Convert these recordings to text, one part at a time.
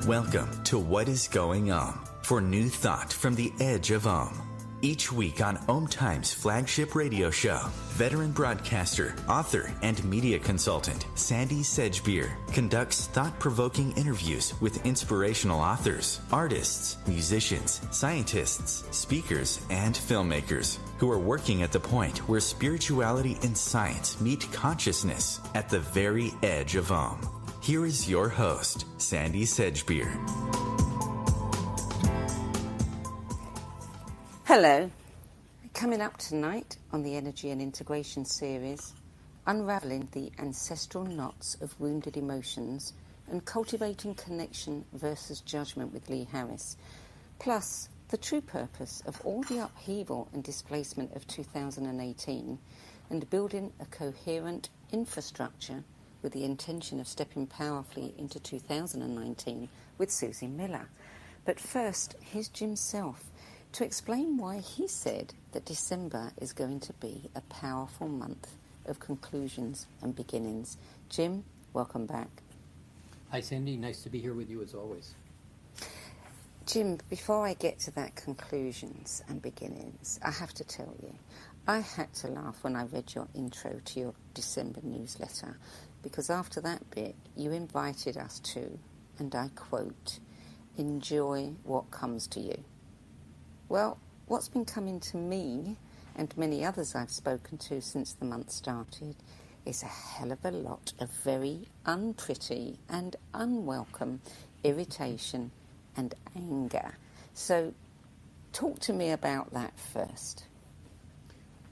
Welcome to What is Going for new thought from the edge of Each week on OMTimes' flagship radio show, veteran broadcaster, author, and media consultant Sandy Sedgbeer conducts thought-provoking interviews with inspirational authors, artists, musicians, scientists, speakers, and filmmakers who are working at the point where spirituality and science meet consciousness at the very edge of Here is your host, Sandy Sedgbeer. Hello. Coming up tonight on the Energy and Integration series, Unravelling the Ancestral Knots of Wounded Emotions and Cultivating Connection versus Judgment with Lee Harris, plus the true purpose of all the upheaval and displacement of 2018 and building a coherent infrastructure with the intention of stepping powerfully into 2019 with Suzy Miller. But first, here's Jim Self to explain why he said that December is going to be a powerful month of conclusions and beginnings. Jim, welcome back. Hi, Sandy. Nice to be here with you as always. Jim, before I get to that conclusions and beginnings, I have to tell you, I had to laugh when I read your intro to your December newsletter, because after that bit, you invited us to, and I quote, enjoy what comes to you. Well, what's been coming to me, and many others I've spoken to since the month started, is a hell of a lot of very unpretty and unwelcome irritation and anger. So, talk to me about that first.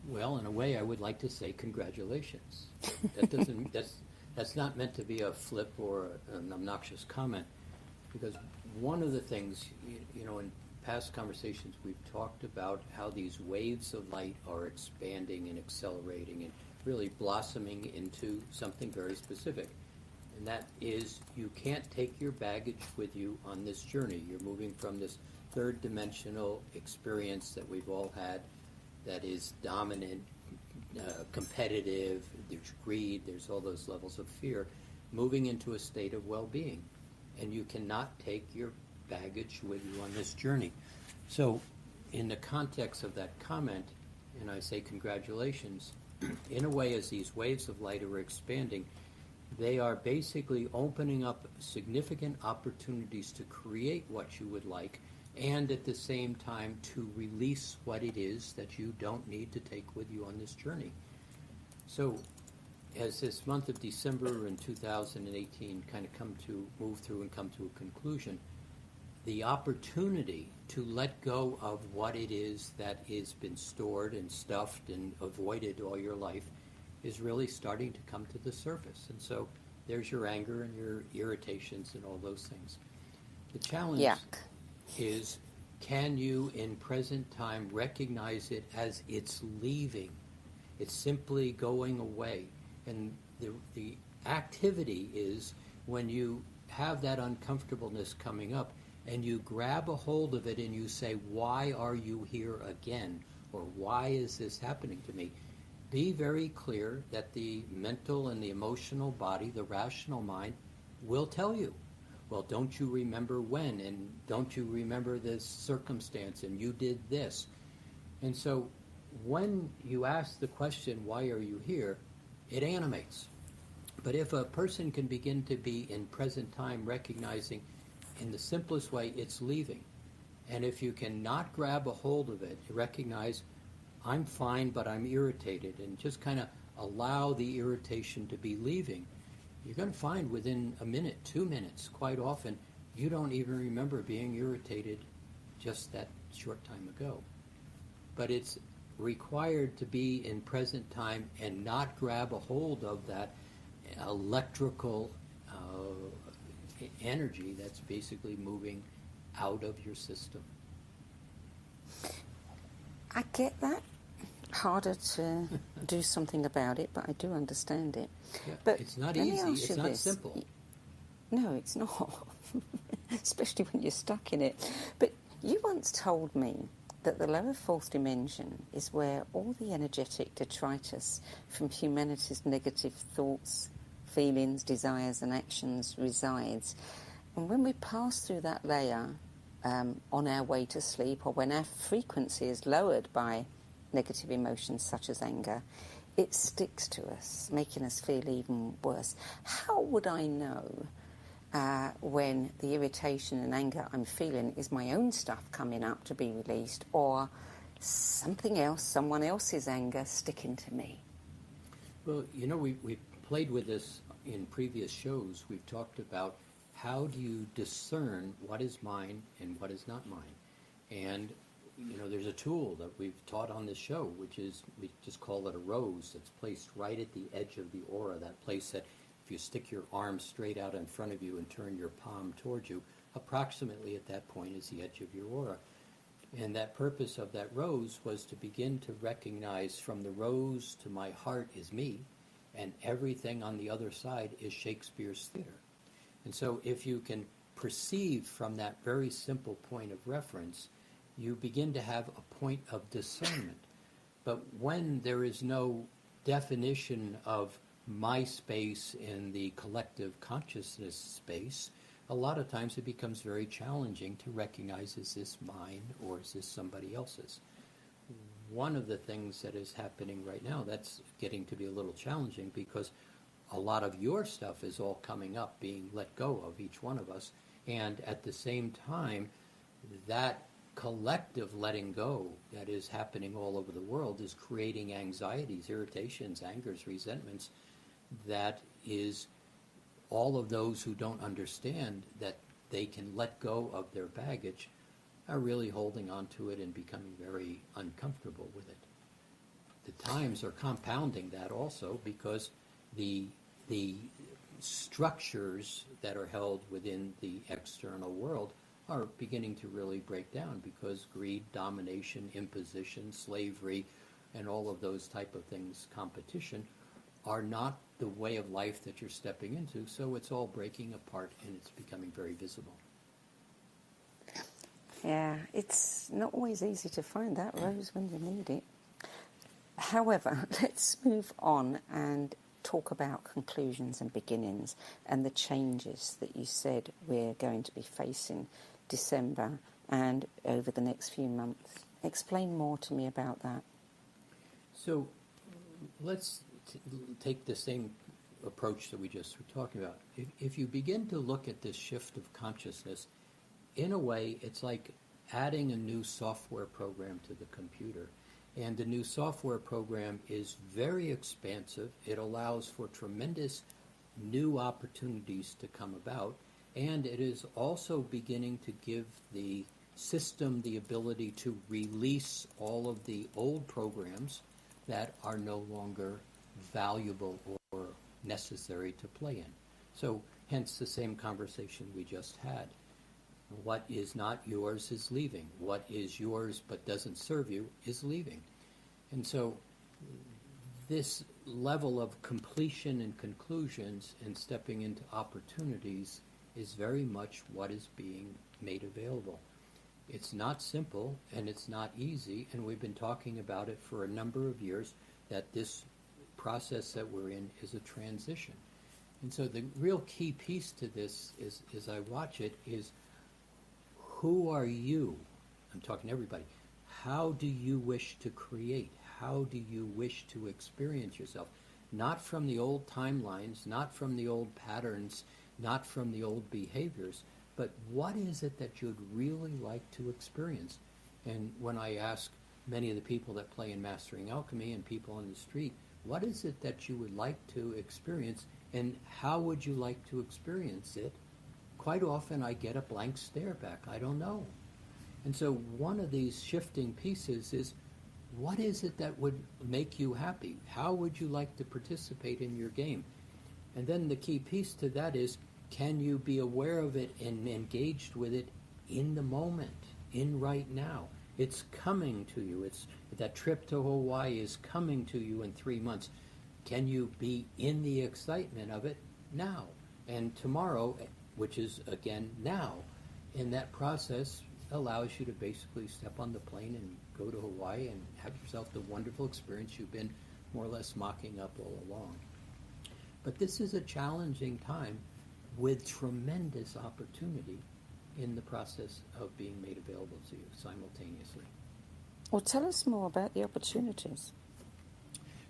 Well, in a way, I would like to say congratulations. That doesn't. That's not meant to be a flip or an obnoxious comment, because one of the things, you know, in past conversations we've talked about how these waves of light are expanding and accelerating and really blossoming into something very specific. And that is, you can't take your baggage with you on this journey. You're moving from this third dimensional experience that we've all had that is dominant, competitive, there's greed, there's all those levels of fear, moving into a state of well-being. And you cannot take your baggage with you on this journey. So in the context of that comment, and I say congratulations, in a way, as these waves of light are expanding, they are basically opening up significant opportunities to create what you would like, and at the same time to release what it is that you don't need to take with you on this journey. So as this month of December in 2018 kind of move through and come to a conclusion, the opportunity to let go of what it is that has been stored and stuffed and avoided all your life is really starting to come to the surface. And so there's your anger and your irritations and all those things. The challenge is, can you in present time recognize it as it's leaving? It's simply going away. And the activity is when you have that uncomfortableness coming up and you grab a hold of it and you say, why are you here again? Or why is this happening to me? Be very clear that the mental and the emotional body, the rational mind, will tell you, well, don't you remember when? And don't you remember this circumstance? And you did this. And so when you ask the question, why are you here? It animates. But if a person can begin to be in present time recognizing in the simplest way, it's leaving. And if you cannot grab a hold of it, recognize, I'm fine, but I'm irritated, and just kind of allow the irritation to be leaving, you're going to find within a minute, 2 minutes, quite often, you don't even remember being irritated just that short time ago. But it's required to be in present time and not grab a hold of that electrical energy that's basically moving out of your system. I get that. Harder to do something about it, but I do understand it. Yeah, but it's not easy. It's not simple. No, it's not. Especially when you're stuck in it. But you once told me that the lower fourth dimension is where all the energetic detritus from humanity's negative thoughts, feelings, desires and actions resides. And when we pass through that layer on our way to sleep, or when our frequency is lowered by negative emotions such as anger, it sticks to us, making us feel even worse. How would I know when the irritation and anger I'm feeling is my own stuff coming up to be released, or something else, someone else's anger sticking to me? Well, we've played with this in previous shows. We've talked about how do you discern what is mine and what is not mine. And, there's a tool that we've taught on this show, which is, we just call it a rose that's placed right at the edge of the aura, that place that if you stick your arm straight out in front of you and turn your palm towards you, approximately at that point is the edge of your aura. And that purpose of that rose was to begin to recognize from the rose to my heart is me, and everything on the other side is Shakespeare's theater. And so if you can perceive from that very simple point of reference, you begin to have a point of discernment. But when there is no definition of my space in the collective consciousness space, a lot of times it becomes very challenging to recognize, is this mine or is this somebody else's? One of the things that is happening right now that's getting to be a little challenging, because a lot of your stuff is all coming up, being let go of, each one of us, and at the same time, that collective letting go that is happening all over the world is creating anxieties, irritations, angers, resentments, that is all of those who don't understand that they can let go of their baggage are really holding on to it and becoming very uncomfortable with it. The times are compounding that also, because the structures that are held within the external world are beginning to really break down, because greed, domination, imposition, slavery, and all of those type of things, competition, are not the way of life that you're stepping into. So it's all breaking apart and it's becoming very visible. Yeah, it's not always easy to find that rose when you need it. However, let's move on and talk about conclusions and beginnings and the changes that you said we're going to be facing December and over the next few months. Explain more to me about that. So let's take the same approach that we just were talking about. If you begin to look at this shift of consciousness, in a way, it's like adding a new software program to the computer. And the new software program is very expansive. It allows for tremendous new opportunities to come about. And it is also beginning to give the system the ability to release all of the old programs that are no longer valuable or necessary to play in. So hence the same conversation we just had. What is not yours is leaving. What is yours but doesn't serve you is leaving. And so this level of completion and conclusions and stepping into opportunities is very much what is being made available. It's not simple and it's not easy, and we've been talking about it for a number of years, that this process that we're in is a transition. And so the real key piece to this is, as I watch it, is who are you? I'm talking to everybody. How do you wish to create? How do you wish to experience yourself? Not from the old timelines, not from the old patterns, not from the old behaviors, but what is it that you'd really like to experience? And when I ask many of the people that play in Mastering Alchemy and people on the street, what is it that you would like to experience, and how would you like to experience it? Quite often I get a blank stare back. I don't know. And so one of these shifting pieces is, what is it that would make you happy? How would you like to participate in your game? And then the key piece to that is, can you be aware of it and engaged with it in the moment, in right now? It's coming to you. It's that trip to Hawaii is coming to you in 3 months. Can you be in the excitement of it now? And tomorrow, which is again now. And that process allows you to basically step on the plane and go to Hawaii and have yourself the wonderful experience you've been more or less mocking up all along. But this is a challenging time with tremendous opportunity in the process of being made available to you simultaneously. Well, tell us more about the opportunities.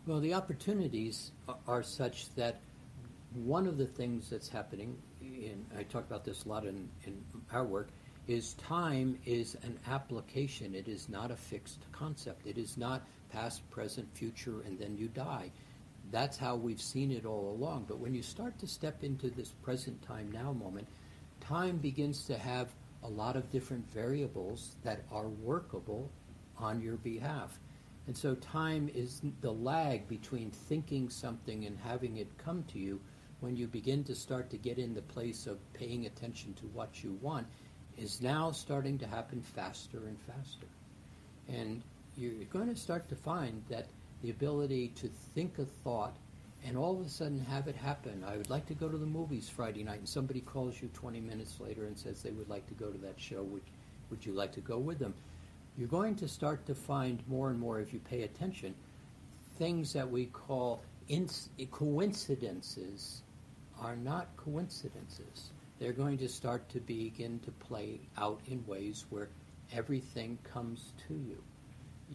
Well, the opportunities are such that one of the things that's happening, and I talk about this a lot in our work, is time is an application. It is not a fixed concept. It is not past, present, future, and then you die. That's how we've seen it all along. But when you start to step into this present time now moment, time begins to have a lot of different variables that are workable on your behalf. And so time is the lag between thinking something and having it come to you. When you begin to start to get in the place of paying attention to what you want, is now starting to happen faster and faster. And you're going to start to find that the ability to think a thought and all of a sudden have it happen. I would like to go to the movies Friday night, and somebody calls you 20 minutes later and says they would like to go to that show. Would you like to go with them? You're going to start to find more and more, if you pay attention, things that we call coincidences are not coincidences. They're going to start to begin to play out in ways where everything comes to you.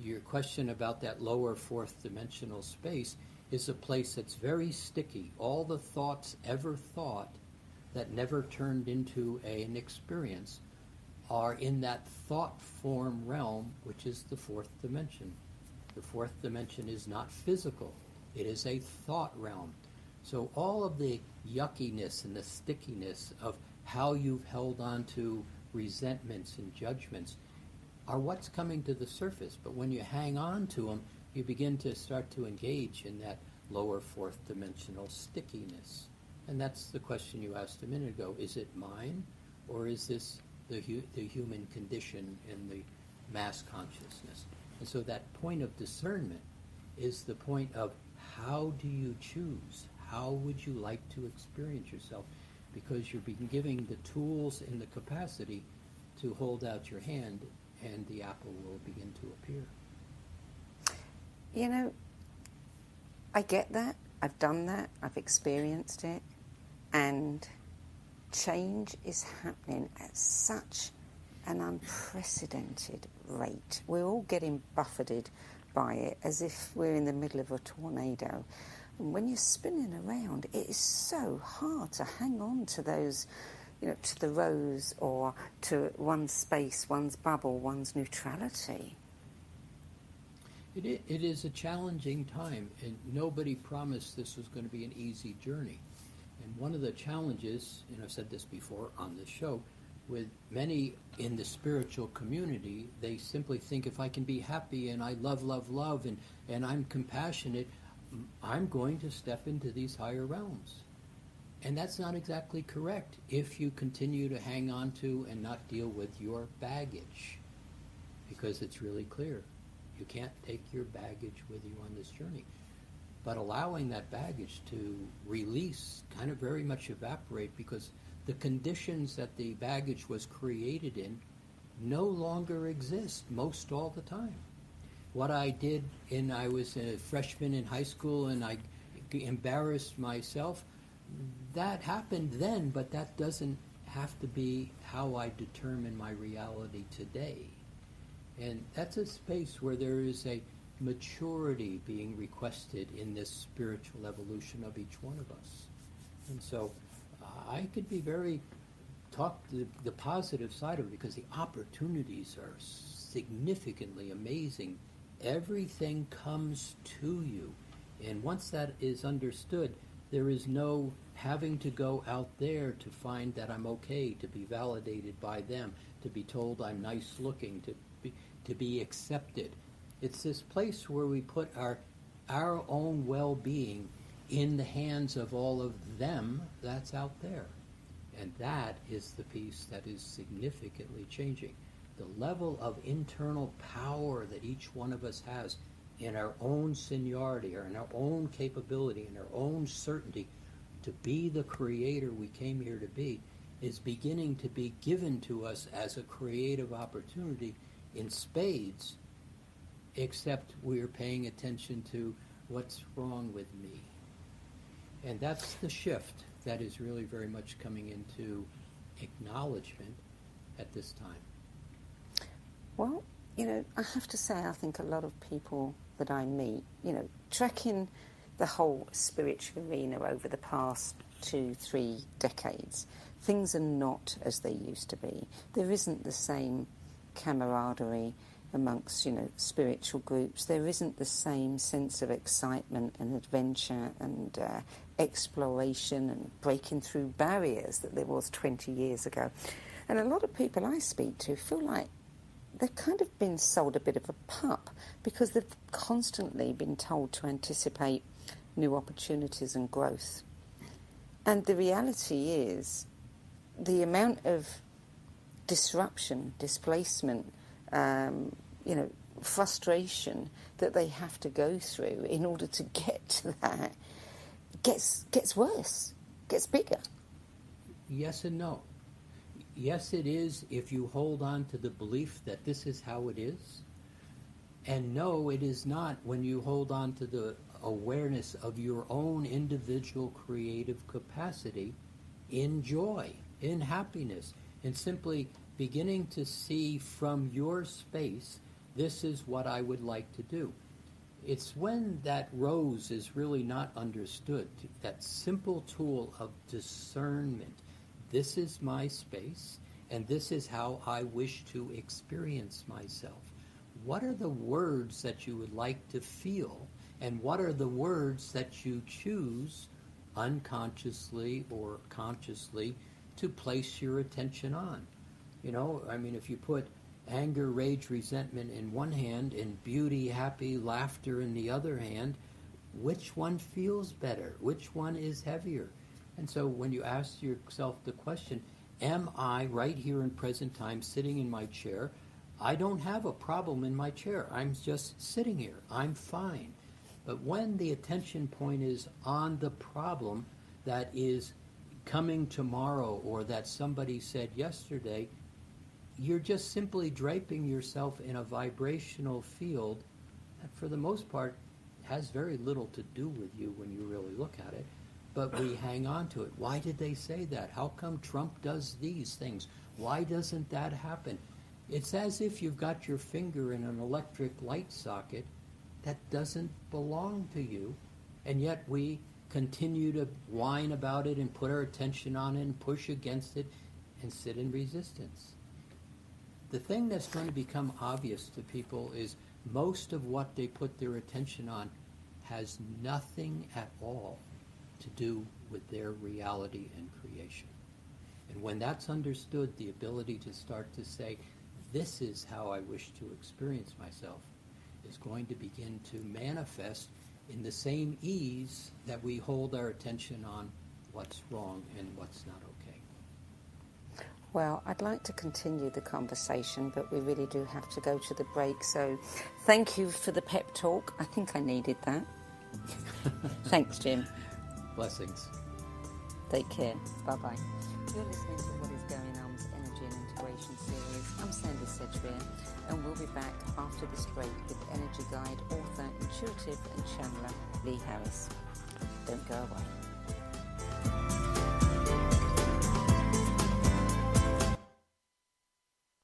Your question about that lower fourth dimensional space is a place that's very sticky. All the thoughts ever thought that never turned into an experience are in that thought form realm, which is the fourth dimension. The fourth dimension is not physical. It is a thought realm. So all of the yuckiness and the stickiness of how you've held on to resentments and judgments are what's coming to the surface. But when you hang on to them, you begin to start to engage in that lower fourth dimensional stickiness. And that's the question you asked a minute ago. Is it mine, or is this the human condition and the mass consciousness? And so that point of discernment is the point of how do you choose? How would you like to experience yourself? Because you're being giving the tools and the capacity to hold out your hand, and the apple will begin to appear. You know, I get that. I've done that. I've experienced it. And change is happening at such an unprecedented rate. We're all getting buffeted by it as if we're in the middle of a tornado. And when you're spinning around, it is so hard to hang on to those, to the rose or to one's space, one's bubble, one's neutrality. It is a challenging time, and nobody promised this was going to be an easy journey. And one of the challenges, and I've said this before on this show, with many in the spiritual community, they simply think if I can be happy and I love, and I'm compassionate, I'm going to step into these higher realms. And that's not exactly correct if you continue to hang on to and not deal with your baggage, because it's really clear. You can't take your baggage with you on this journey. But allowing that baggage to release, kind of very much evaporate, because the conditions that the baggage was created in no longer exist most all the time. What I did I was a freshman in high school and I embarrassed myself, that happened then, but that doesn't have to be how I determine my reality today. And that's a space where there is a maturity being requested in this spiritual evolution of each one of us. And so I could be talk the positive side of it, because the opportunities are significantly amazing. Everything comes to you. And once that is understood, there is no having to go out there to find that I'm okay, to be validated by them, to be told I'm nice looking, to be accepted. It's this place where we put our own well-being in the hands of all of them that's out there. And that is the piece that is significantly changing. The level of internal power that each one of us has in our own seniority or in our own capability, in our own certainty to be the creator we came here to be, is beginning to be given to us as a creative opportunity in spades, except we're paying attention to what's wrong with me. And that's the shift. that is really very much coming into acknowledgement at this time? Well, I have to say, I think a lot of people that I meet, tracking the whole spiritual arena over the past 2-3 decades, things are not as they used to be. There isn't the same camaraderie amongst, spiritual groups. There isn't the same sense of excitement and adventure and exploration and breaking through barriers that there was 20 years ago. And a lot of people I speak to feel like they've kind of been sold a bit of a pup because they've constantly been told to anticipate new opportunities and growth. And the reality is the amount of disruption, displacement, frustration that they have to go through in order to get to that gets worse, gets bigger. Yes and no. Yes, it is if you hold on to the belief that this is how it is. And no, it is not when you hold on to the awareness of your own individual creative capacity in joy, in happiness, and simply beginning to see from your space, this is what I would like to do. It's when that rose is really not understood, that simple tool of discernment. This is my space, and this is how I wish to experience myself. What are the words that you would like to feel, and what are the words that you choose unconsciously or consciously to place your attention on? If you put anger, rage, resentment in one hand and beauty, happy, laughter in the other hand, which one feels better? Which one is heavier? And so when you ask yourself the question, am I right here in present time sitting in my chair? I don't have a problem in my chair. I'm just sitting here. I'm fine. But when the attention point is on the problem that is coming tomorrow or that somebody said yesterday, you're just simply draping yourself in a vibrational field that for the most part has very little to do with you when you really look at it. But we hang on to it. Why did they say that? How come Trump does these things? Why doesn't that happen? It's as if you've got your finger in an electric light socket that doesn't belong to you, and yet we continue to whine about it and put our attention on it and push against it and sit in resistance. The thing that's going to become obvious to people is most of what they put their attention on has nothing at all to do with their reality and creation. And when that's understood, the ability to start to say, this is how I wish to experience myself, is going to begin to manifest in the same ease that we hold our attention on what's wrong and what's not okay. Well, I'd like to continue the conversation, but we really do have to go to the break. So thank you for the pep talk. I think I needed that. Thanks, Jim. Blessings. Take care. Bye-bye. You're listening to What is Going On's Energy and Integration series. I'm Sandy Sedgwick, and we'll be back after this break with energy guide, author, intuitive and channeler Lee Harris. Don't go away.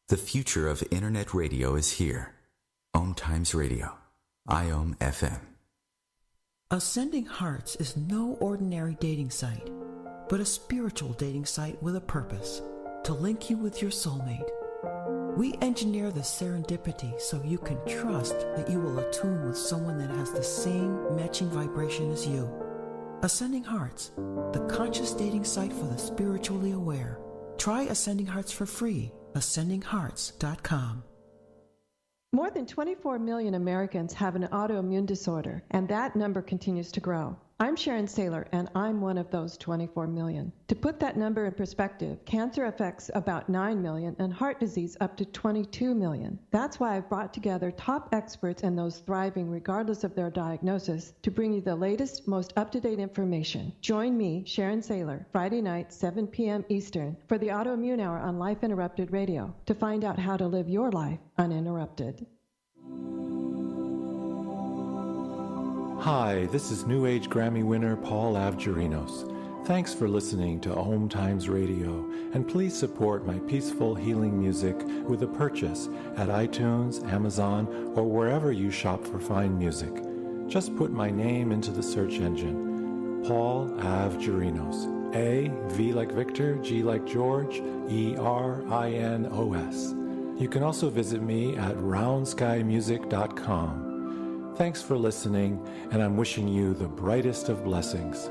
The future of internet radio is here. OMTimes Radio. IOM FM. Ascending Hearts is no ordinary dating site, but a spiritual dating site with a purpose, to link you with your soulmate. We engineer the serendipity so you can trust that you will attune with someone that has the same matching vibration as you. Ascending Hearts, the conscious dating site for the spiritually aware. Try Ascending Hearts for free. AscendingHearts.com. More than 24 million Americans have an autoimmune disorder, and that number continues to grow. I'm Sharon Saylor, and I'm one of those 24 million. To put that number in perspective, cancer affects about 9 million and heart disease up to 22 million. That's why I've brought together top experts and those thriving regardless of their diagnosis to bring you the latest, most up-to-date information. Join me, Sharon Saylor, Friday night, 7 p.m. Eastern, for the Autoimmune Hour on Life Interrupted Radio to find out how to live your life uninterrupted. Hi, this is New Age Grammy winner Paul Avgerinos. Thanks for listening to OMTimes Radio, and please support my peaceful healing music with a purchase at iTunes, Amazon, or wherever you shop for fine music. Just put my name into the search engine, Paul Ave Gerinos. A, V like Victor, G like George, Erinos. You can also visit me at roundskymusic.com. Thanks for listening, and I'm wishing you the brightest of blessings.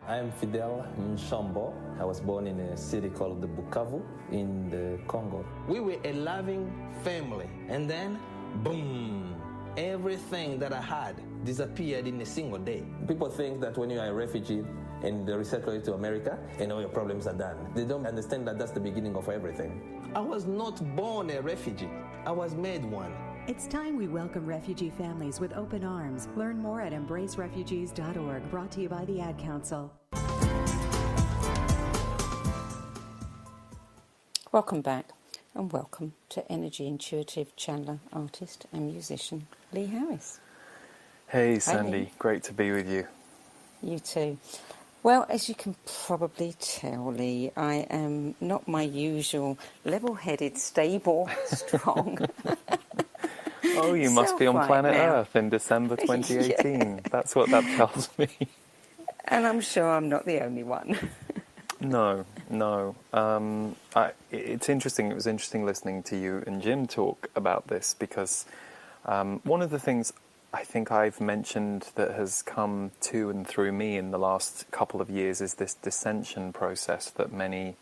I am Fidel Nshambo. I was born in a city called the Bukavu in the Congo. We were a loving family, and then, boom, everything that I had disappeared in a single day. People think that when you are a refugee and they resettle you to America, and all your problems are done. They don't understand that that's the beginning of everything. I was not born a refugee. I was made one. It's time we welcome refugee families with open arms. Learn more at embracerefugees.org, brought to you by the Ad Council. Welcome back, and welcome to Energy Intuitive channeler, artist and musician Lee Harris. Hey Sandy, Hi, Lee. Great to be with you. You too. Well, as you can probably tell, Lee, I am not my usual level-headed, stable, strong. Oh, you must be on right planet now. Earth in December 2018. Yeah. That's what that tells me. And I'm sure I'm not the only one. No. It's interesting. It was interesting listening to you and Jim talk about this because one of the things I think I've mentioned that has come to and through me in the last couple of years is this dissension process that many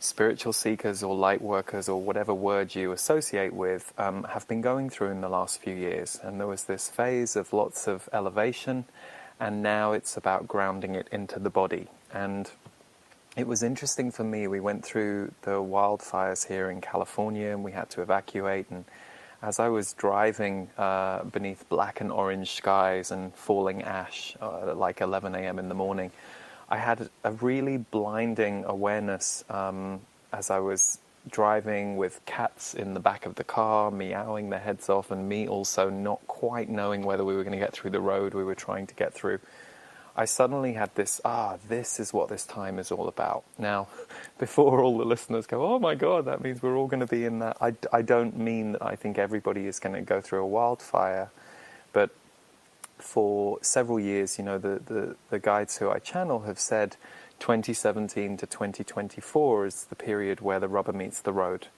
spiritual seekers or light workers or whatever word you associate with have been going through in the last few years. And there was this phase of lots of elevation, and now it's about grounding it into the body. And it was interesting for me. We went through the wildfires here in California and we had to evacuate, and as I was driving beneath black and orange skies and falling ash at like 11 a.m. in the morning, I had a really blinding awareness as I was driving with cats in the back of the car, meowing their heads off, and me also not quite knowing whether we were going to get through the road we were trying to get through. I suddenly had this, this is what this time is all about. Now, before all the listeners go, oh my God, that means we're all going to be in that. I don't mean that I think everybody is going to go through a wildfire, but for several years, you know, the guides who I channel have said 2017 to 2024 is the period where the rubber meets the road,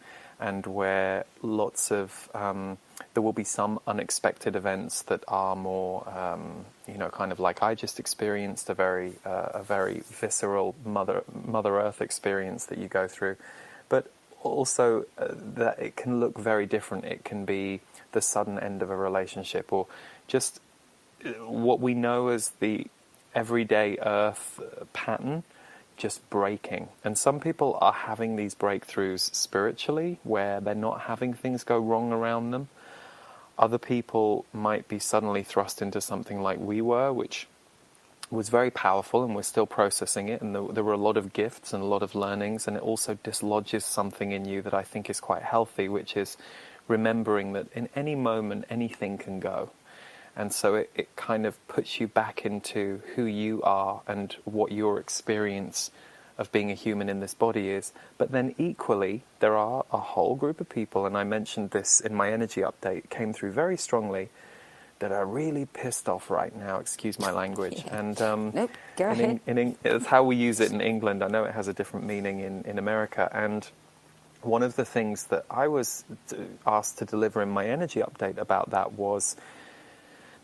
and where lots of there will be some unexpected events that are more, kind of like I just experienced, a very visceral Mother Earth experience that you go through, but also that it can look very different. It can be the sudden end of a relationship, or just what we know as the everyday Earth pattern just breaking. And some people are having these breakthroughs spiritually where they're not having things go wrong around them. Other people might be suddenly thrust into something like we were, which was very powerful, and we're still processing it, and there were a lot of gifts and a lot of learnings, and it also dislodges something in you that I think is quite healthy, which is remembering that in any moment anything can go. And so it kind of puts you back into who you are and what your experience of being a human in this body is. But then equally, there are a whole group of people, and I mentioned this in my energy update, came through very strongly, that are really pissed off right now, excuse my language. Yeah. And Nope, go ahead. It's how we use it in England. I know it has a different meaning in America. And one of the things that I was asked to deliver in my energy update about that was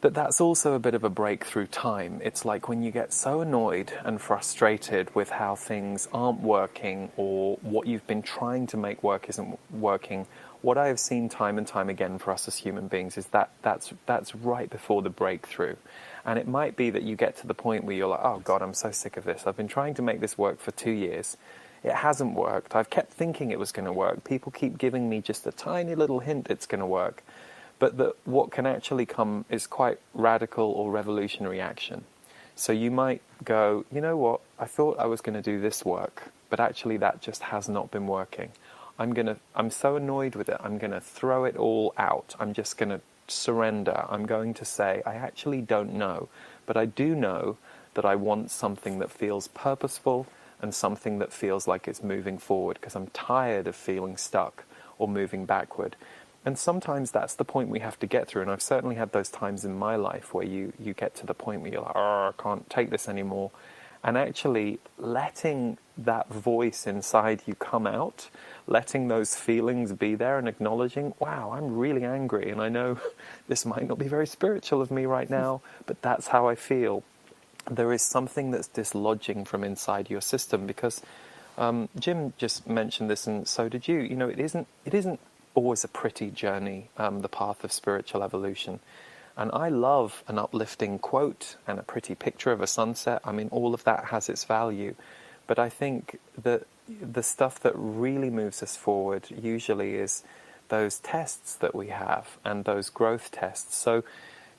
that's also a bit of a breakthrough time. It's like when you get so annoyed and frustrated with how things aren't working, or what you've been trying to make work isn't working. What I have seen time and time again for us as human beings is that's right before the breakthrough. And it might be that you get to the point where you're like, oh God, I'm so sick of this. I've been trying to make this work for 2 years. It hasn't worked. I've kept thinking it was going to work. People keep giving me just a tiny little hint it's going to work. But what can actually come is quite radical or revolutionary action. So you might go, you know what, I thought I was going to do this work, but actually that just has not been working. I'm so annoyed with it, I'm going to throw it all out. I'm just going to surrender, I'm going to say, I actually don't know, but I do know that I want something that feels purposeful and something that feels like it's moving forward, because I'm tired of feeling stuck or moving backward. And sometimes that's the point we have to get through, and I've certainly had those times in my life where you get to the point where you're like, oh, I can't take this anymore. And actually letting that voice inside you come out, letting those feelings be there and acknowledging, wow, I'm really angry, and I know this might not be very spiritual of me right now, but that's how I feel. There is something that's dislodging from inside your system, because Jim just mentioned this, and so did you. You know, it isn't always a pretty journey, the path of spiritual evolution. And I love an uplifting quote and a pretty picture of a sunset. I mean, all of that has its value. But I think that the stuff that really moves us forward usually is those tests that we have and those growth tests. So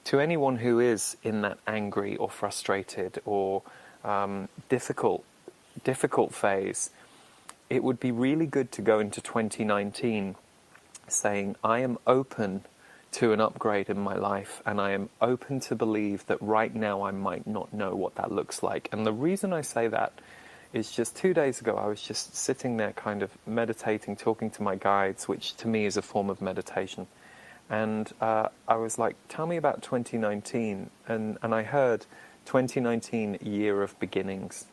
to anyone who is in that angry or frustrated or difficult phase, it would be really good to go into 2019 saying, I am open to an upgrade in my life, and I am open to believe that right now I might not know what that looks like. And the reason I say that is just 2 days ago I was just sitting there kind of meditating, talking to my guides, which to me is a form of meditation. And I was like, tell me about 2019. And I heard 2019, year of beginnings.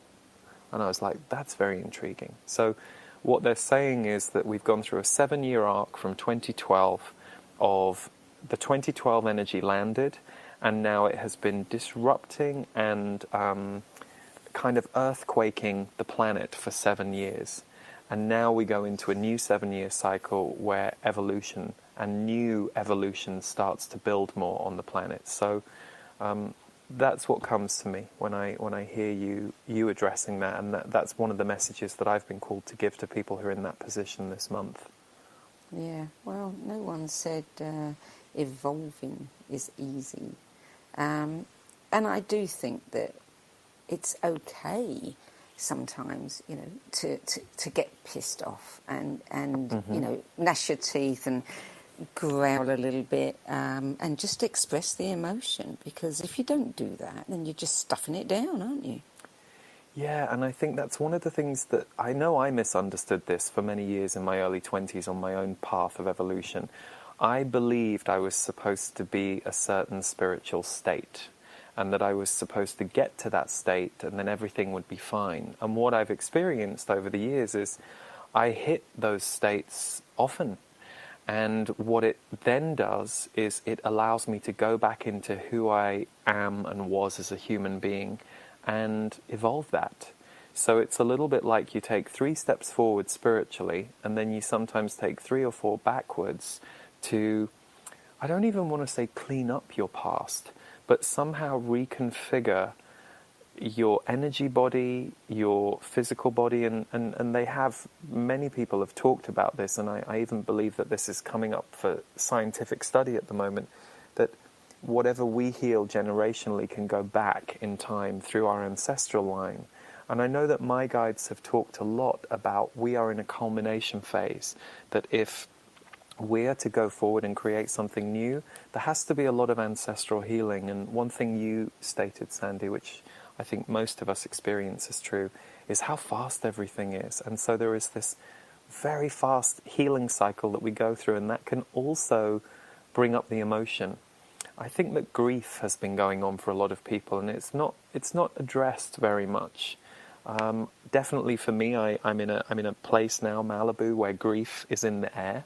And I was like, that's very intriguing. So what they're saying is that we've gone through a 7-year arc from 2012 of the 2012 energy landed, and now it has been disrupting and kind of earthquaking the planet for 7 years. And now we go into a new 7-year cycle where evolution and new evolution starts to build more on the planet. So that's what comes to me when I hear you addressing that, and that's one of the messages that I've been called to give to people who are in that position this month. Yeah, well, no one said evolving is easy. And I do think that it's okay sometimes, you know, to get pissed off and you know, gnash your teeth and growl a little bit, and just express the emotion, because if you don't do that, then you're just stuffing it down, aren't you? Yeah, and I think that's one of the things that I know I misunderstood this for many years in my early 20s on my own path of evolution. I believed I was supposed to be a certain spiritual state, and that I was supposed to get to that state and then everything would be fine. And what I've experienced over the years is I hit those states often. And what it then does is it allows me to go back into who I am and was as a human being and evolve that. So it's a little bit like you take 3 steps forward spiritually, and then you sometimes take 3 or 4 backwards to, I don't even want to say clean up your past, but somehow reconfigure your energy body, your physical body, and they have, many people have talked about this, and I even believe that this is coming up for scientific study at the moment, that whatever we heal generationally can go back in time through our ancestral line. And I know that my guides have talked a lot about we are in a culmination phase, that if we're to go forward and create something new, there has to be a lot of ancestral healing. And one thing you stated, Sandy, which I think most of us experience as true, is how fast everything is. And so there is this very fast healing cycle that we go through, and that can also bring up the emotion. I think that grief has been going on for a lot of people, and it's not addressed very much. Definitely for me, I'm in a place now, Malibu, where grief is in the air.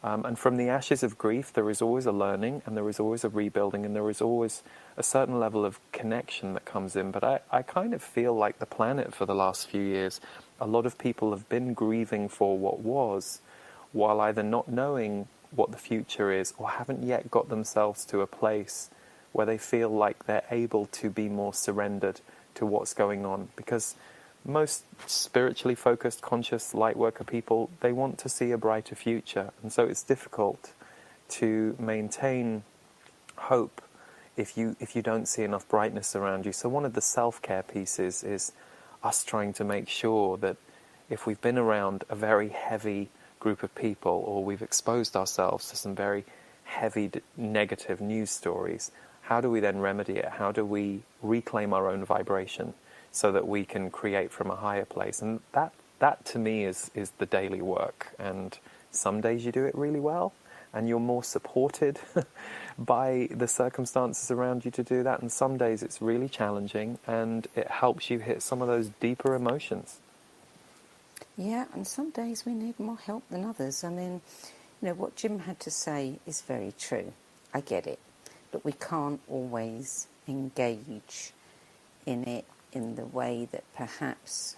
And from the ashes of grief, there is always a learning, and there is always a rebuilding, and there is always a certain level of connection that comes in. But I kind of feel like the planet for the last few years, a lot of people have been grieving for what was, while either not knowing what the future is or haven't yet got themselves to a place where they feel like they're able to be more surrendered to what's going on. Because most spiritually focused, conscious, light worker people, they want to see a brighter future. And so it's difficult to maintain hope if you don't see enough brightness around you. So one of the self-care pieces is us trying to make sure that if we've been around a very heavy group of people, or we've exposed ourselves to some very heavy negative news stories, how do we then remedy it? How do we reclaim our own vibration so that we can create from a higher place? And that to me is the daily work. And some days you do it really well and you're more supported by the circumstances around you to do that, and some days it's really challenging and it helps you hit some of those deeper emotions. Yeah, and some days we need more help than others. I mean, what Jim had to say is very true. I get it. But we can't always engage in it in the way that perhaps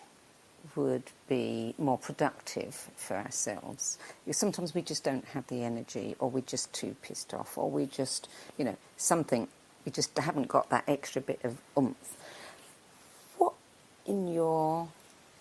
would be more productive for ourselves. Because sometimes we just don't have the energy, or we're just too pissed off, or we just, something, we just haven't got that extra bit of oomph. What, in your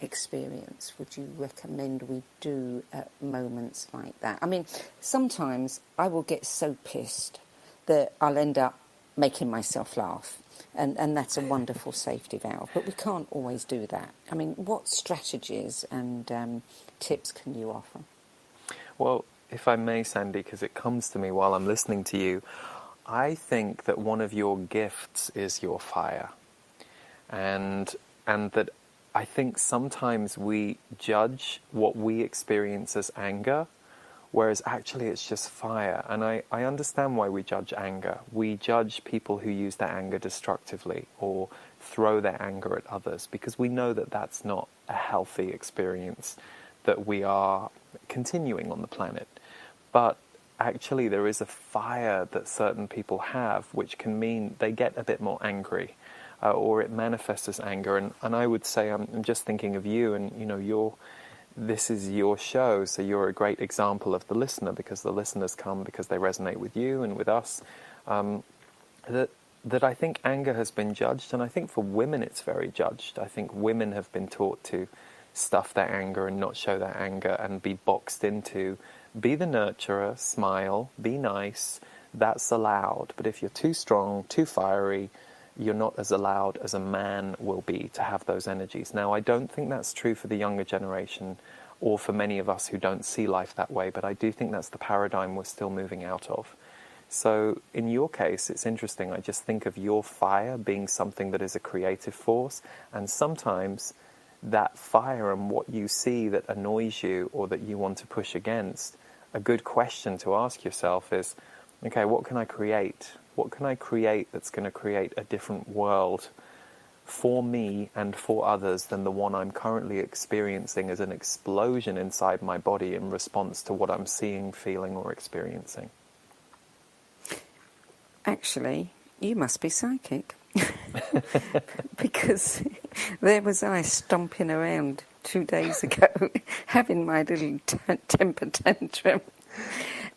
experience, would you recommend we do at moments like that? I mean, sometimes I will get so pissed that I'll end up making myself laugh. And that's a wonderful safety valve. But we can't always do that. I mean, what strategies and tips can you offer? Well, if I may, Sandy, because it comes to me while I'm listening to you, I think that one of your gifts is your fire. And that I think sometimes we judge what we experience as anger, whereas actually it's just fire. And I understand why we judge anger. We judge people who use their anger destructively or throw their anger at others, because we know that that's not a healthy experience that we are continuing on the planet. But actually there is a fire that certain people have, which can mean they get a bit more angry, or it manifests as anger. And I would say, I'm just thinking of you, and this is your show, so you're a great example of the listener, because the listeners come because they resonate with you and with us. That I think anger has been judged, and I think for women it's very judged. I think women have been taught to stuff their anger and not show their anger and be boxed into, be the nurturer, smile, be nice, that's allowed. But if you're too strong, too fiery, you're not as allowed as a man will be to have those energies. Now, I don't think that's true for the younger generation or for many of us who don't see life that way, but I do think that's the paradigm we're still moving out of. So in your case, it's interesting. I just think of your fire being something that is a creative force, and sometimes that fire and what you see that annoys you or that you want to push against, a good question to ask yourself is, okay, what can I create? What can I create that's going to create a different world for me and for others than the one I'm currently experiencing as an explosion inside my body in response to what I'm seeing, feeling, or experiencing? Actually, you must be psychic. Because there was I stomping around 2 days ago having my little temper tantrum.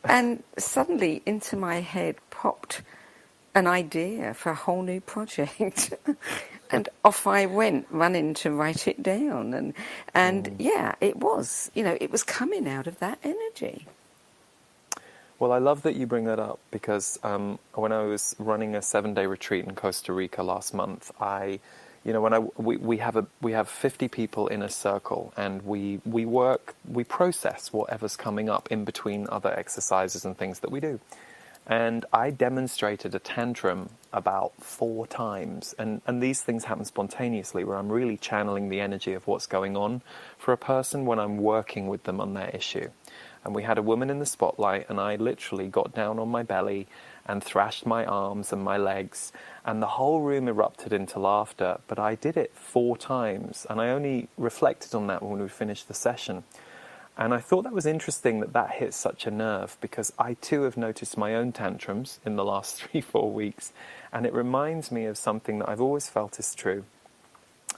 And suddenly into my head popped an idea for a whole new project. And off I went, running to write it down. And yeah, it was, it was coming out of that energy. Well, I love that you bring that up, because when I was running a 7-day retreat in Costa Rica last month, we have 50 people in a circle, and we process whatever's coming up in between other exercises and things that we do. And I demonstrated a tantrum about 4 times, and these things happen spontaneously, where I'm really channeling the energy of what's going on for a person when I'm working with them on their issue. And we had a woman in the spotlight, and I literally got down on my belly and thrashed my arms and my legs, and the whole room erupted into laughter. But I did it 4 times, and I only reflected on that when we finished the session. And I thought that was interesting that hit such a nerve, because I too have noticed my own tantrums in the last 3-4 weeks, and it reminds me of something that I've always felt is true.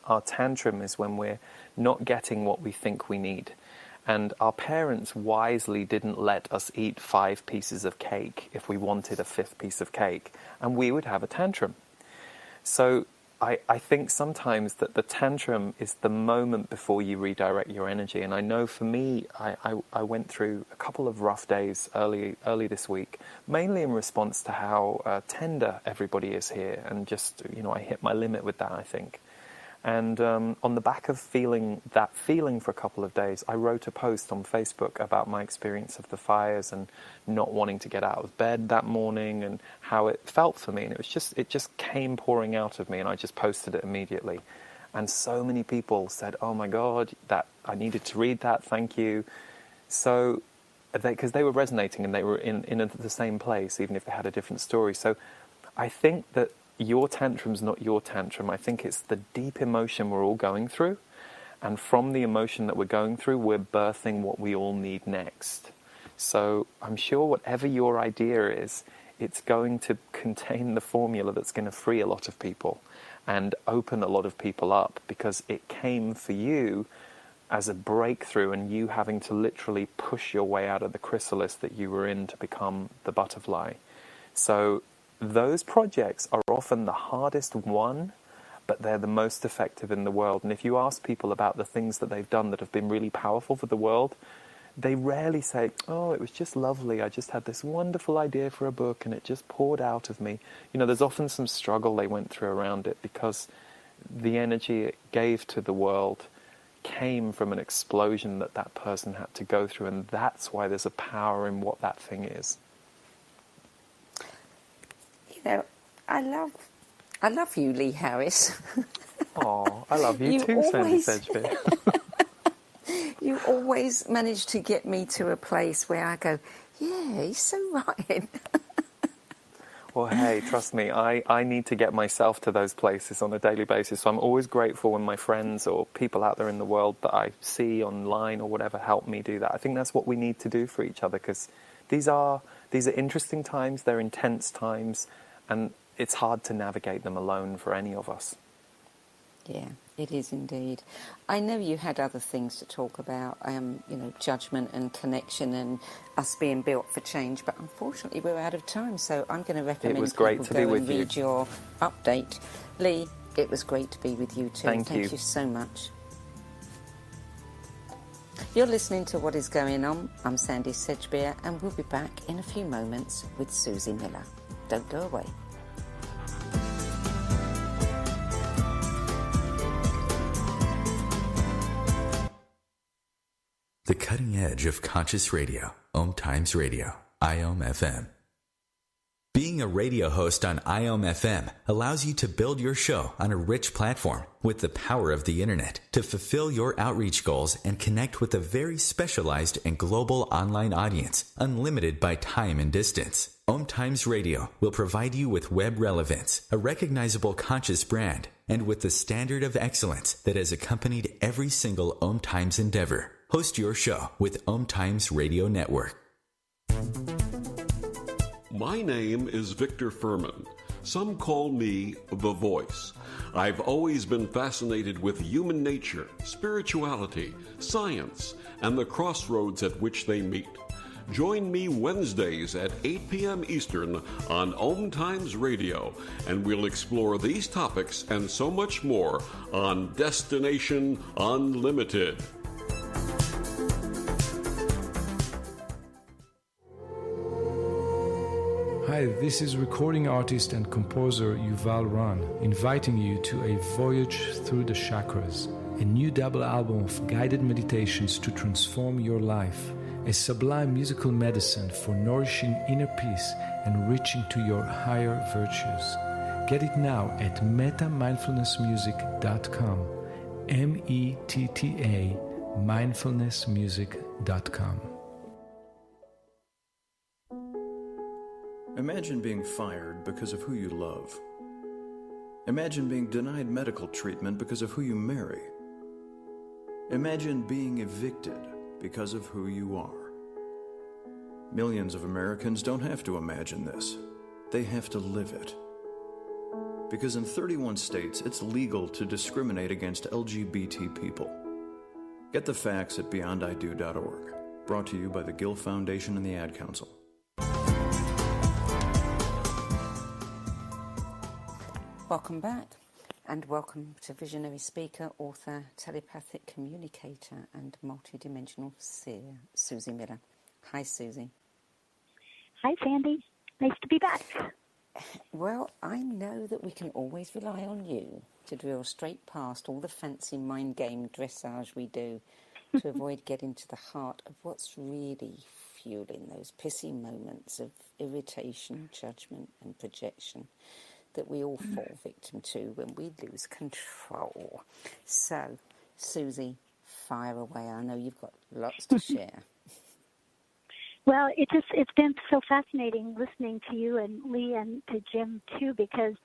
Our tantrum is when we're not getting what we think we need. And our parents wisely didn't let us eat 5 pieces of cake if we wanted a 5th piece of cake, and we would have a tantrum. So I think sometimes that the tantrum is the moment before you redirect your energy. And I know for me, I went through a couple of rough days early this week, mainly in response to how tender everybody is here. And just, I hit my limit with that, I think. And on the back of feeling that feeling for a couple of days, I wrote a post on Facebook about my experience of the fires and not wanting to get out of bed that morning and how it felt for me. And it just came pouring out of me, and I just posted it immediately. And so many people said, "Oh my God, that I needed to read that. Thank you." So, because they were resonating and they were in the same place, even if they had a different story. So, I think that your tantrum's not your tantrum. I think it's the deep emotion we're all going through. And from the emotion that we're going through, we're birthing what we all need next. So I'm sure whatever your idea is, it's going to contain the formula that's going to free a lot of people and open a lot of people up, because it came for you as a breakthrough and you having to literally push your way out of the chrysalis that you were in to become the butterfly. So those projects are often the hardest won, but they're the most effective in the world. And if you ask people about the things that they've done that have been really powerful for the world, they rarely say, "Oh, it was just lovely. I just had this wonderful idea for a book and it just poured out of me." You know, there's often some struggle they went through around it, because the energy it gave to the world came from an explosion that person had to go through. And that's why there's a power in what that thing is. You know, I love you, Lee Harris. Oh, I love you too, Sandy Sedgwick. You always manage to get me to a place where I go, yeah, he's so right. Well, hey, trust me, I need to get myself to those places on a daily basis. So I'm always grateful when my friends or people out there in the world that I see online or whatever help me do that. I think that's what we need to do for each other, because these are interesting times, they're intense times, and it's hard to navigate them alone for any of us. Yeah, it is indeed. I know you had other things to talk about, judgment and connection and us being built for change, but unfortunately we're out of time, so I'm going to recommend it was great to be with and read your update. Lee, it was great to be with you too. Thank you so much. You're listening to What Is Going On. I'm Sandy Sedgbeer, and we'll be back in a few moments with Suzy Miller. Don't go away. The cutting edge of conscious radio, OMTimes Radio, IOM FM. Being a radio host on IOM FM allows you to build your show on a rich platform with the power of the internet to fulfill your outreach goals and connect with a very specialized and global online audience, unlimited by time and distance. OMTimes Radio will provide you with web relevance, a recognizable conscious brand, and with the standard of excellence that has accompanied every single OMTimes endeavor. Host your show with OMTimes Radio Network. My name is Victor Furman. Some call me The Voice. I've always been fascinated with human nature, spirituality, science, and the crossroads at which they meet. Join me Wednesdays at 8 p.m. Eastern on OMTimes Radio, and we'll explore these topics and so much more on Destination Unlimited. Hi, this is recording artist and composer Yuval Ran, inviting you to a voyage through the chakras, a new double album of guided meditations to transform your life, a sublime musical medicine for nourishing inner peace and reaching to your higher virtues. Get it now at metamindfulnessmusic.com, METTA mindfulnessmusic.com. Imagine being fired because of who you love. Imagine being denied medical treatment because of who you marry. Imagine being evicted because of who you are. Millions of Americans don't have to imagine this. They have to live it. Because in 31 states, it's legal to discriminate against LGBT people. Get the facts at beyondido.org. Brought to you by the Gill Foundation and the Ad Council. Welcome back, and welcome to visionary speaker, author, telepathic communicator, and multidimensional seer, Suzy Miller. Hi, Suzy. Hi, Sandy. Nice to be back. Well, I know that we can always rely on you to drill straight past all the fancy mind game dressage we do to avoid getting to the heart of what's really fueling those pissy moments of irritation, judgment and projection that we all fall victim to when we lose control. So, Suzy, fire away. I know you've got lots to share. Well, it's been so fascinating listening to you and Lee and to Jim too, because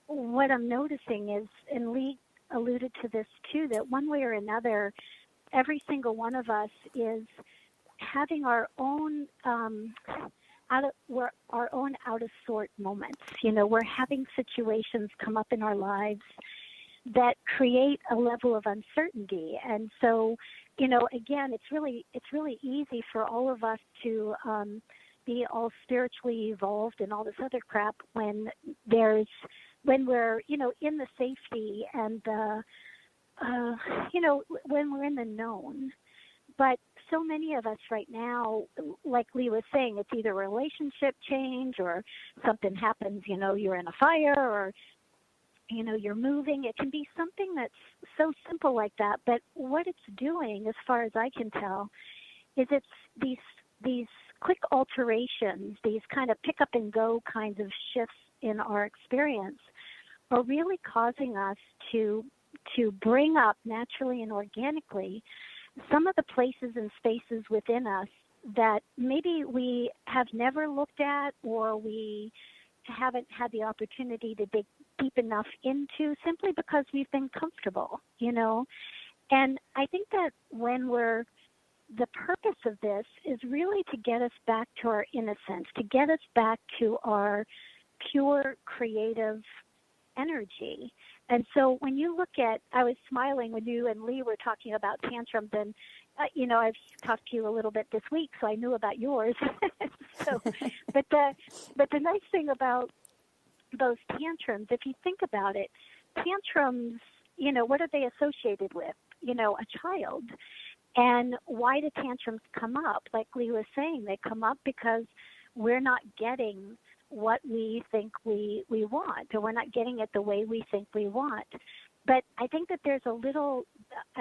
what I'm noticing is, and Lee alluded to this too, that one way or another, every single one of us is having our own out of sort moments. You know, we're having situations come up in our lives that create a level of uncertainty, and so, you know, again, it's really easy for all of us to be all spiritually evolved and all this other crap when we're, you know, in the safety and you know, when we're in the known. But so many of us right now, like Lee was saying, it's either a relationship change or something happens, you know, you're in a fire or, you know, you're moving. It can be something that's so simple like that. But what it's doing, as far as I can tell, is it's these quick alterations, these kind of pick up and go kinds of shifts in our experience are really causing us to bring up naturally and organically some of the places and spaces within us that maybe we have never looked at or we haven't had the opportunity to dig deep enough into simply because we've been comfortable, you know. And I think that the purpose of this is really to get us back to our innocence, to get us back to our pure creative energy. And so when you look at, I was smiling when you and Lee were talking about tantrums, and you know, I've talked to you a little bit this week, so I knew about yours. So, but the nice thing about those tantrums, if you think about it, tantrums, you know, what are they associated with? You know, a child. And why do tantrums come up? Like Lee was saying, they come up because we're not getting what we think we want, or we're not getting it the way we think we want. But I think that there's I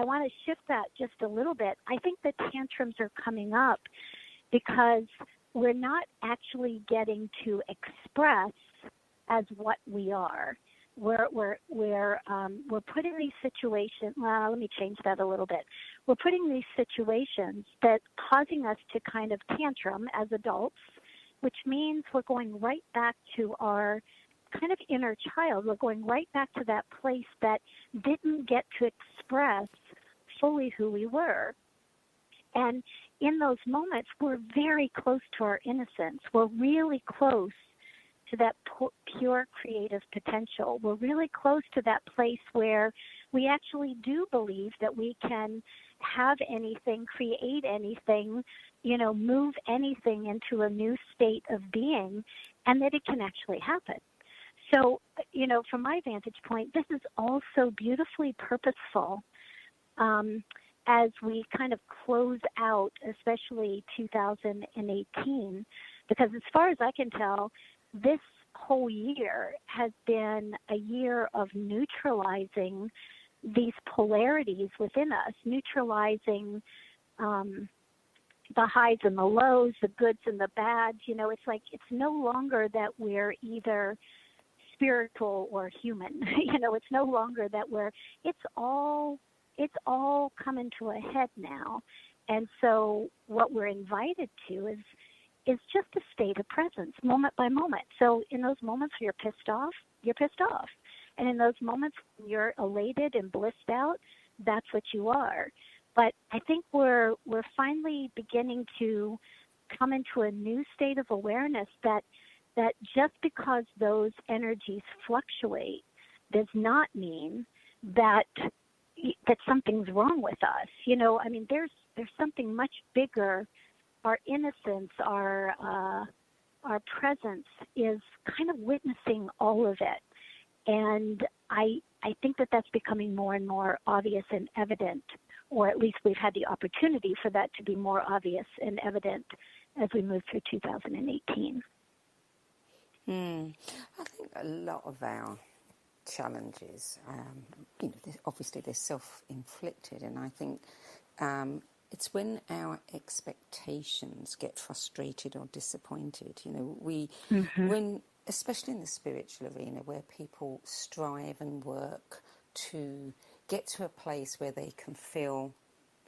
want to shift that just a little bit. I think the tantrums are coming up because we're not actually getting to express as what we are. We're putting these situations, well, let me change that a little bit. We're putting these situations that causing us to kind of tantrum as adults, which means we're going right back to our kind of inner child. We're going right back to that place that didn't get to express fully who we were. And in those moments, we're very close to our innocence. We're really close to that pure creative potential. We're really close to that place where we actually do believe that we can have anything, create anything, you know, move anything into a new state of being, and that it can actually happen. So, you know, from my vantage point, this is also beautifully purposeful as we kind of close out, especially 2018, because as far as I can tell, this whole year has been a year of neutralizing these polarities within us, neutralizing the highs and the lows, the goods and the bads. You know, it's like it's no longer that we're either spiritual or human. You know, it's no longer that it's all coming to a head now. And so what we're invited to is just a state of presence, moment by moment. So in those moments where you're pissed off, you're pissed off. And in those moments when you're elated and blissed out, that's what you are. But I think we're finally beginning to come into a new state of awareness that just because those energies fluctuate does not mean that something's wrong with us. You know, I mean, there's something much bigger. Our innocence, our presence is kind of witnessing all of it. And I think that that's becoming more and more obvious and evident, or at least we've had the opportunity for that to be more obvious and evident as we move through 2018. I think a lot of our challenges, obviously they're self-inflicted, and I think it's when our expectations get frustrated or disappointed. When, especially in the spiritual arena, where people strive and work to get to a place where they can feel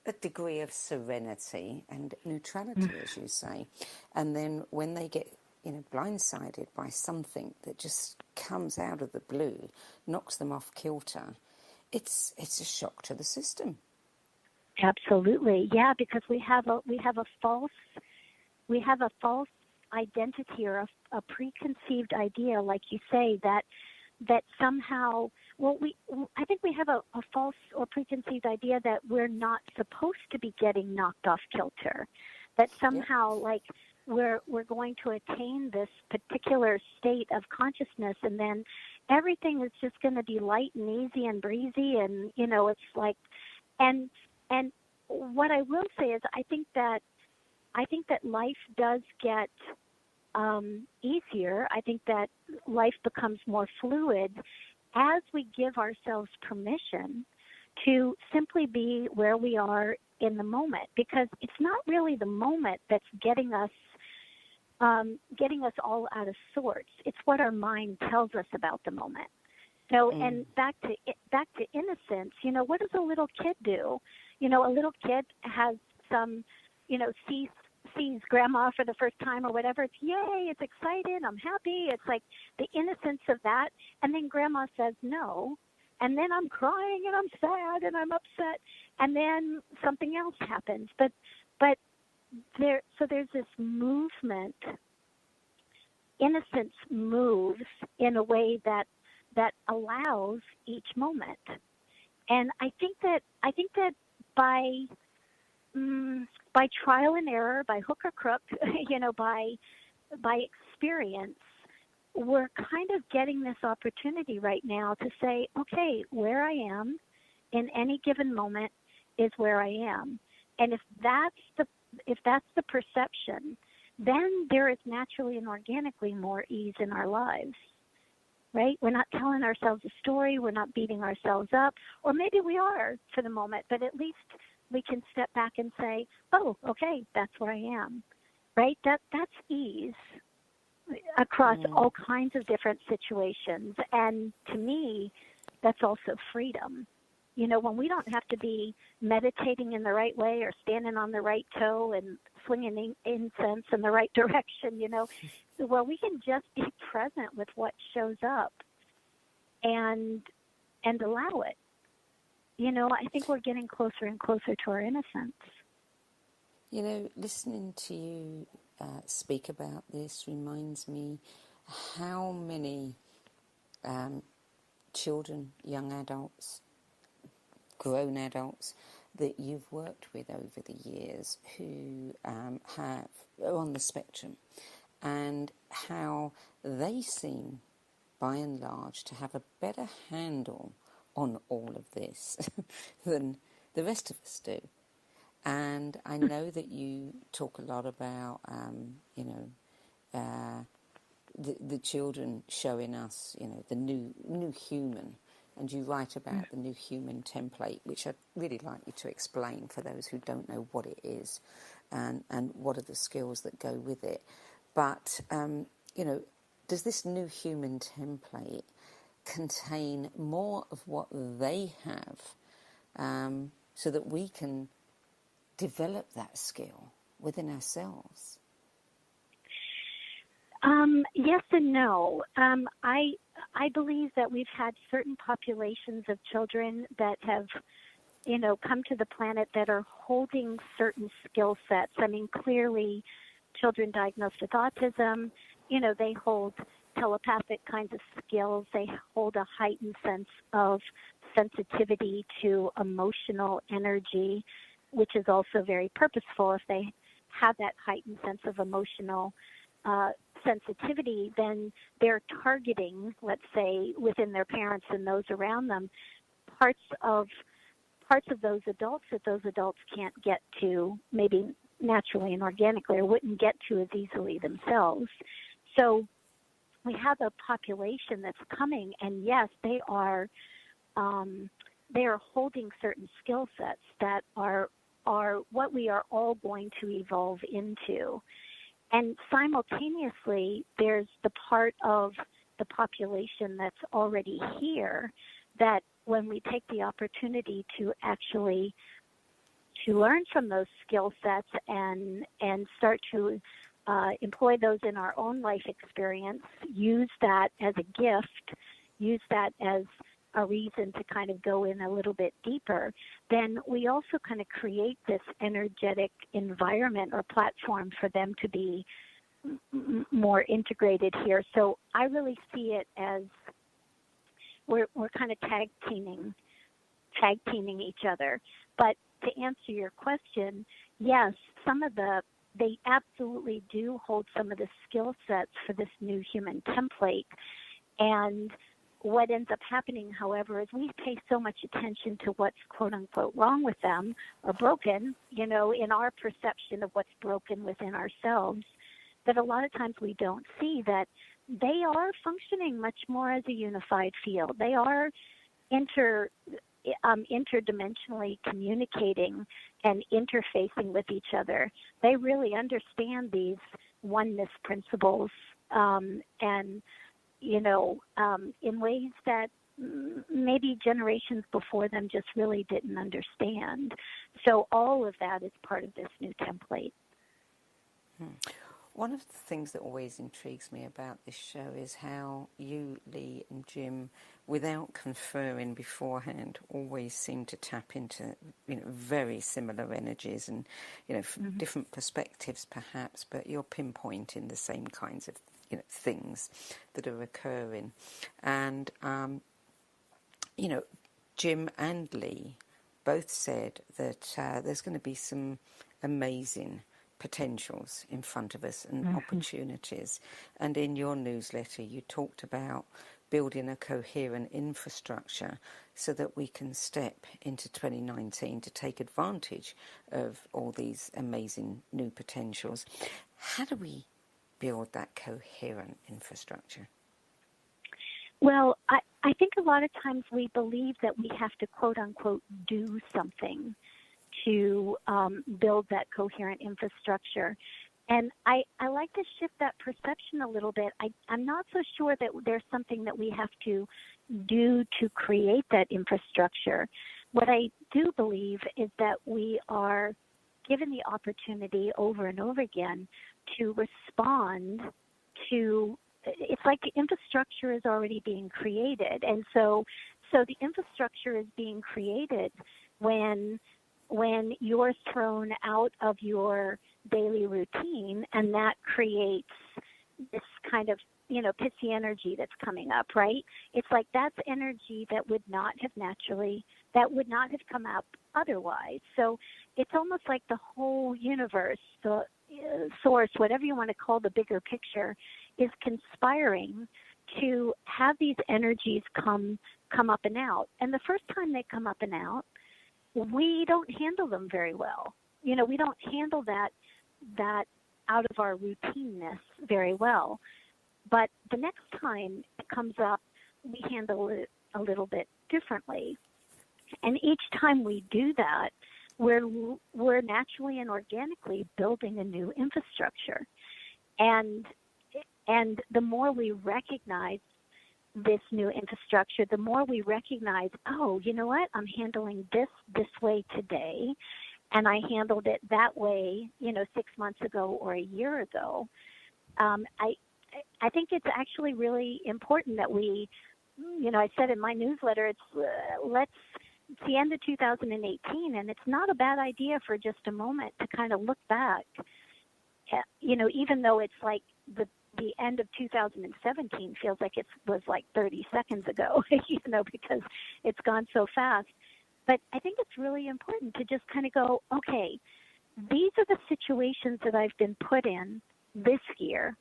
a degree of serenity and neutrality, as you say, and then when they get blindsided by something that just comes out of the blue, knocks them off kilter, it's a shock to the system. Absolutely, yeah, because we have a false identity or a preconceived idea, like you say, that somehow, I think we have a false or preconceived idea that we're not supposed to be getting knocked off kilter, that somehow, like, we're going to attain this particular state of consciousness, and then everything is just going to be light and easy and breezy, and it's like, and what I will say is I think that life does get easier. I think that life becomes more fluid as we give ourselves permission to simply be where we are in the moment, because it's not really the moment that's getting us all out of sorts. It's what our mind tells us about the moment. So, and back to innocence. What does a little kid do? A little kid has some, sees grandma for the first time or whatever. It's yay, it's excited, I'm happy. It's like the innocence of that. And then grandma says no. And then I'm crying and I'm sad and I'm upset. And then something else happens. But there's this movement. Innocence moves in a way that allows each moment. And I think that by trial and error, by hook or crook, by experience, we're kind of getting this opportunity right now to say, okay, where I am in any given moment is where I am. And if that's the perception, then there is naturally and organically more ease in our lives. Right? We're not telling ourselves a story, we're not beating ourselves up, or maybe we are for the moment, but at least we can step back and say, oh, okay, that's where I am, right? That's ease across all kinds of different situations. And to me, that's also freedom. When we don't have to be meditating in the right way or standing on the right toe and swinging incense in the right direction, well, we can just be present with what shows up and allow it. I think we're getting closer and closer to our innocence. Listening to you speak about this reminds me how many children, young adults, grown adults that you've worked with over the years who are on the spectrum, and how they seem, by and large, to have a better handle on all of this than the rest of us do. And I know that you talk a lot about, the children showing us, the new human. And you write about the new human template, which I'd really like you to explain for those who don't know what it is and what are the skills that go with it. But, does this new human template contain more of what they have so that we can develop that skill within ourselves? Yes and no. I believe that we've had certain populations of children that have, come to the planet that are holding certain skill sets. I mean, clearly, children diagnosed with autism, they hold telepathic kinds of skills. They hold a heightened sense of sensitivity to emotional energy, which is also very purposeful. If they have that heightened sense of emotional sensitivity, then they're targeting, let's say, within their parents and those around them, parts of those adults that those adults can't get to, maybe naturally and organically, or wouldn't get to as easily themselves. So a population that's coming, and yes, they are holding certain skill sets that are what we are all going to evolve into. And simultaneously, there's the part of the population that's already here that when we take the opportunity to actually to learn from those skill sets and start to employ those in our own life experience, use that as a gift, use that as a reason to kind of go in a little bit deeper, then we also kind of create this energetic environment or platform for them to be more integrated here. So I really see it as we're kind of tag teaming each other. But to answer your question, yes, they absolutely do hold some of the skill sets for this new human template. And what ends up happening, however, is we pay so much attention to what's quote-unquote wrong with them or broken, in our perception of what's broken within ourselves, that a lot of times we don't see that they are functioning much more as a unified field. They are interdimensionally communicating and interfacing with each other. They really understand these oneness principles, and in ways that maybe generations before them just really didn't understand. So all of that is part of this new template. One of the things that always intrigues me about this show is how you, Lee, and Jim, without conferring beforehand, always seem to tap into very similar energies and different perspectives perhaps, but you're pinpointing the same kinds of things that are occurring. And Jim and Lee both said that there's going to be some amazing potentials in front of us and opportunities. And in your newsletter, you talked about building a coherent infrastructure so that we can step into 2019 to take advantage of all these amazing new potentials. How do we build that coherent infrastructure? Well, I think a lot of times we believe that we have to quote-unquote do something to build that coherent infrastructure. And I like to shift that perception a little bit. I'm not so sure that there's something that we have to do to create that infrastructure. What I do believe is that we are given the opportunity over and over again to respond to, it's like the infrastructure is already being created. And so the infrastructure is being created when you're thrown out of your daily routine, and that creates this kind of, pissy energy that's coming up, right? It's like that's energy that would not have come up otherwise. So it's almost like the whole universe, the source, whatever you want to call the bigger picture, is conspiring to have these energies come up and out. And the first time they come up and out, we don't handle them very well. We don't handle that out of our routineness very well. But the next time it comes up, we handle it a little bit differently. And each time we do that, we're naturally and organically building a new infrastructure. And the more we recognize this new infrastructure, the more we recognize, oh, you know what, I'm handling this way today, and I handled it that way, 6 months ago or a year ago. I think it's actually really important that we, I said in my newsletter, it's the end of 2018, and it's not a bad idea for just a moment to kind of look back, even though it's like the end of 2017 feels like it was like 30 seconds ago, because it's gone so fast. But I think it's really important to just kind of go, okay, these are the situations that I've been put in this year.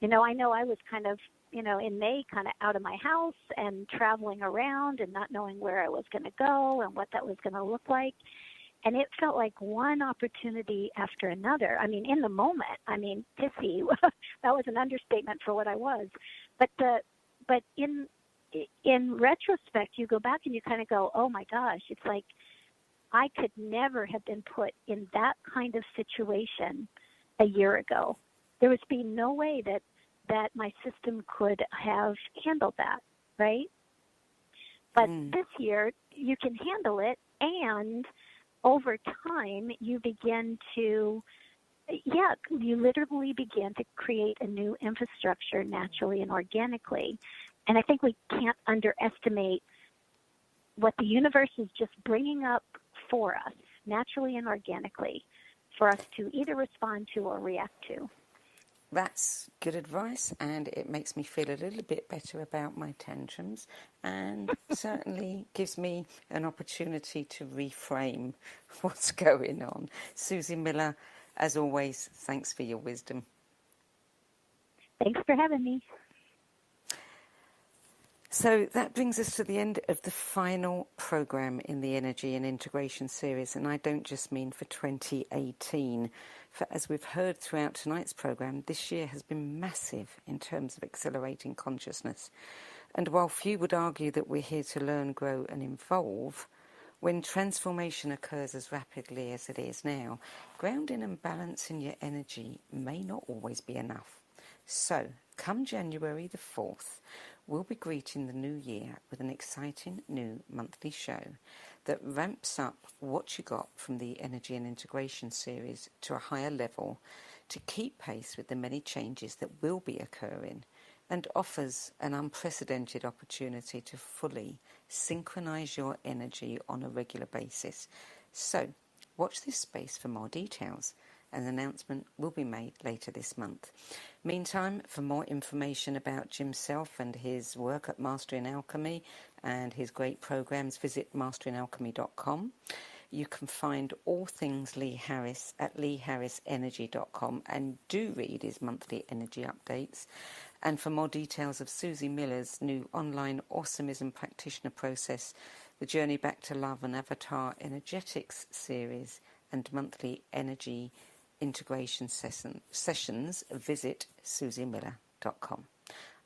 I know I was kind of, in May, kind of out of my house and traveling around and not knowing where I was going to go and what that was going to look like. And it felt like one opportunity after another. I mean, in the moment, pissy, that was an understatement for what I was. But in retrospect, you go back and you kind of go, oh my gosh, it's like I could never have been put in that kind of situation a year ago. There would be no way that my system could have handled that, right? But this year, you can handle it, and over time, you begin to, you literally begin to create a new infrastructure naturally and organically. And I think we can't underestimate what the universe is just bringing up for us, naturally and organically, for us to either respond to or react to. That's good advice, and it makes me feel a little bit better about my tantrums, and certainly gives me an opportunity to reframe what's going on. Suzy Miller, as always, thanks for your wisdom. Thanks for having me. So that brings us to the end of the final programme in the Energy and Integration series, and I don't just mean for 2018. For as we've heard throughout tonight's programme, this year has been massive in terms of accelerating consciousness. And while few would argue that we're here to learn, grow and evolve, when transformation occurs as rapidly as it is now, grounding and balancing your energy may not always be enough. So, come January the 4th, we'll be greeting the new year with an exciting new monthly show that ramps up what you got from the Energy and Integration series to a higher level to keep pace with the many changes that will be occurring, and offers an unprecedented opportunity to fully synchronise your energy on a regular basis. So, watch this space for more details. An announcement will be made later this month. Meantime, for more information about Jim Self and his work at Mastering Alchemy and his great programs, visit masteringalchemy.com. You can find all things Lee Harris at leeharrisenergy.com, and do read his monthly energy updates. And for more details of Suzy Miller's new online Awesomism practitioner process, the Journey Back to Love and Avatar Energetics series, and monthly energy integration sessions, visit SuzyMiller.com.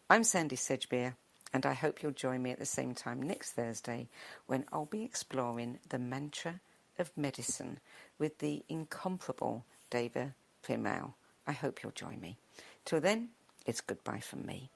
I'm Sandy Sedgbeer, and I hope you'll join me at the same time next Thursday when I'll be exploring the mantra of medicine with the incomparable David Primau. I hope you'll join me. Till then, it's goodbye from me.